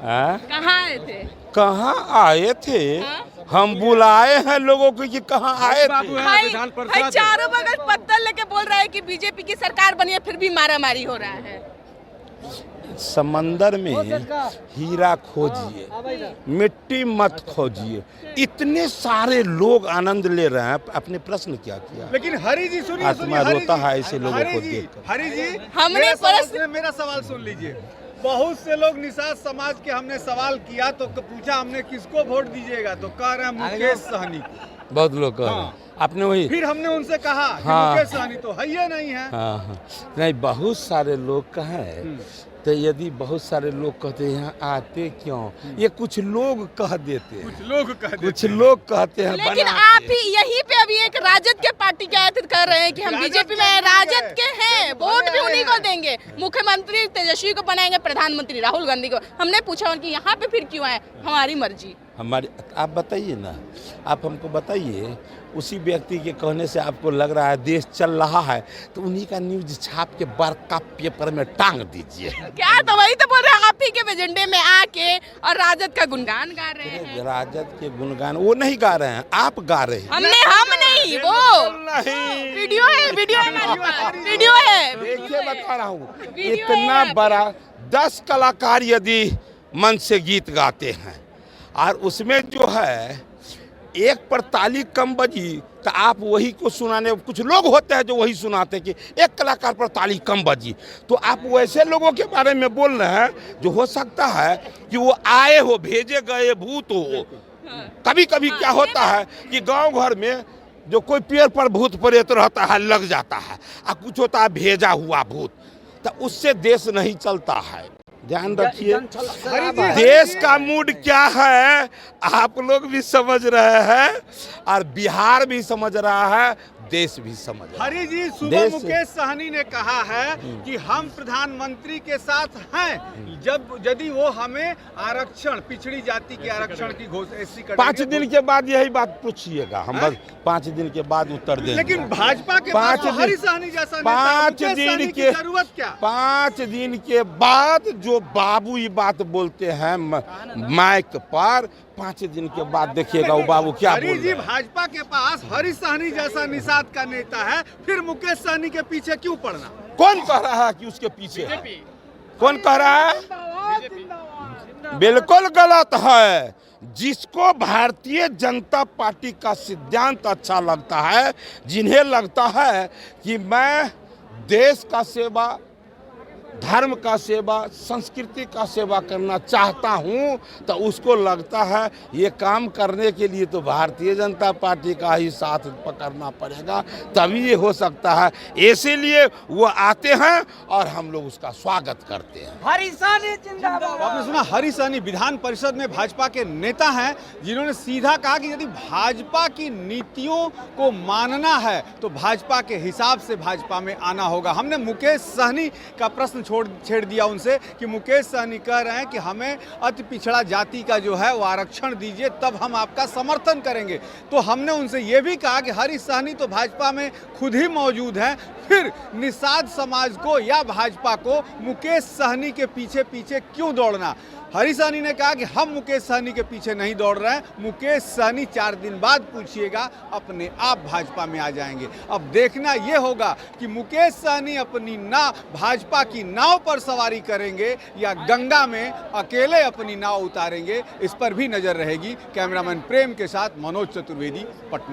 कहाँ आए थे? कहाँ आए थे? हाँ? हम बुलाए हैं लोगों को कि कहाँ आए थे। भाई चारों बगल पत्थर लेके बोल रहा है कि बीजेपी की सरकार बनी है, फिर भी मारामारी हो रहा है। समंदर में हीरा खोजिए, मिट्टी मत खोजिए। इतने सारे लोग आनंद ले रहे हैं। अपने प्रश्न क्या किया? लेकिन हरि जी सुनिए, आत्मा रोता है ऐसे लोगों को देखकर। हरि जी हमने मेरा सवाल सुन लीजिए। बहुत से लोग निषाद समाज के हमने सवाल किया तो पूछा हमने किसको वोट दीजिएगा, तो कह रहे हैं मुकेश सहनी को। बहुत लोग कह रहे हैं। आपने वही फिर हमने उनसे कहा कि हाँ, मुकेश सहनी तो है ही नहीं है। हाँ, नहीं, बहुत सारे लोग कहें तो यदि बहुत सारे लोग कहते हैं यहाँ आते क्यों, ये कुछ लोग कह देते हैं, कुछ लोग कहते हैं। लेकिन आप ही यहीं पे अभी एक राजद के पार्टी के आए थे, कर रहे हैं कि हम बीजेपी में हैं, राजद के हैं, वोट भी उन्हीं को देंगे, मुख्यमंत्री तेजस्वी को बनाएंगे, प्रधानमंत्री राहुल गांधी को। हमने पूछा उनकी यहाँ पे फिर क्यों आए? हमारी मर्जी। हमारी आप बताइए ना, आप हमको बताइए। उसी व्यक्ति के कहने से आपको लग रहा है देश चल रहा है, तो उन्हीं का न्यूज छाप के बड़का पेपर में टांग दीजिए। क्या तो वही तो बोल रहे हैं, आप ही के एजेंडे में आके और राजद का गुणगान गा रहे हैं। राजद के गुणगान वो नहीं गा रहे हैं, आप गा रहे हैं। हम नहीं, वो नहीं, वीडियो है वीडियो है। देखिए बता रहा हूँ, इतना बड़ा 10 कलाकार यदि मन से गीत गाते हैं और उसमें जो है एक पर ताली कम बजी, तो आप वही को सुनाने, कुछ लोग होते हैं जो वही सुनाते हैं कि एक कलाकार पर ताली कम बजी, तो आप वैसे लोगों के बारे में बोल रहे हैं जो हो सकता है कि वो आए हो, भेजे गए भूत हो। कभी कभी क्या होता है कि गांव घर में जो कोई पेड़ पर भूत प्रेत रहता है लग जाता है, और कुछ होता है भेजा हुआ भूत, तो उससे देश नहीं चलता है। ध्यान रखिए, देश का मूड क्या है आप लोग भी समझ रहे हैं और बिहार भी समझ रहा है, देश भी समझ रहा है। हरि जी सुबह मुकेश सहनी ने कहा है कि हम प्रधानमंत्री के साथ हैं यदि वो हमें आरक्षण, पिछड़ी जाति के आरक्षण की घोषणा 5 दिन के बाद यही बात पूछिएगा, हम बस 5 दिन के बाद उत्तर देंगे। लेकिन भाजपा के पास हरि सहनी जैसा 5 दिन के जरूरत क्या? 5 दिन के बाद जो बाबू ये बात बोलते हैं माइक पर, 5 दिन के बाद देखिएगा वो बाबू क्या बोल रहे हैं। जी भाजपा के पास हरि सहनी जैसा निषाद का नेता है, फिर मुकेश सहनी के पीछे क्यों पड़ना? कौन कह रहा है कि उसके पीछे है? कौन कह रहा है? बिल्कुल गलत है। जिसको भारतीय जनता पार्टी का सिद्धांत अच्छा लगता है, जिन्हें लगता है कि मैं देश का सेवा, धर्म का सेवा, संस्कृति का सेवा करना चाहता हूं, तो उसको लगता है ये काम करने के लिए तो भारतीय जनता पार्टी का ही साथ पकड़ना पड़ेगा, तभी ये हो सकता है। इसीलिए वो आते हैं और हम लोग उसका स्वागत करते हैं। हरि सहनी जिंदाबाद। आपने सुना, हरि सहनी विधान परिषद में भाजपा के नेता हैं, जिन्होंने सीधा कहा कि यदि भाजपा की नीतियों को मानना है तो भाजपा के हिसाब से भाजपा में आना होगा। हमने मुकेश सहनी का प्रश्न छेड़ दिया उनसे कि मुकेश सहनी कह रहे हैं कि हमें अति पिछड़ा जाति का जो है वो आरक्षण दीजिए, तब हम आपका समर्थन करेंगे। तो हमने उनसे ये भी कहा कि हरि सहनी तो भाजपा में खुद ही मौजूद हैं, फिर निषाद समाज को या भाजपा को मुकेश सहनी के पीछे पीछे क्यों दौड़ना? हरि सहनी ने कहा कि हम मुकेश सहनी के पीछे नहीं दौड़ रहे हैं, मुकेश सहनी 4 दिन बाद पूछिएगा अपने आप भाजपा में आ जाएंगे। अब देखना यह होगा कि मुकेश सहनी अपनी भाजपा की नाव पर सवारी करेंगे या गंगा में अकेले अपनी नाव उतारेंगे, इस पर भी नजर रहेगी। कैमरामैन प्रेम के साथ मनोज चतुर्वेदी, पटना।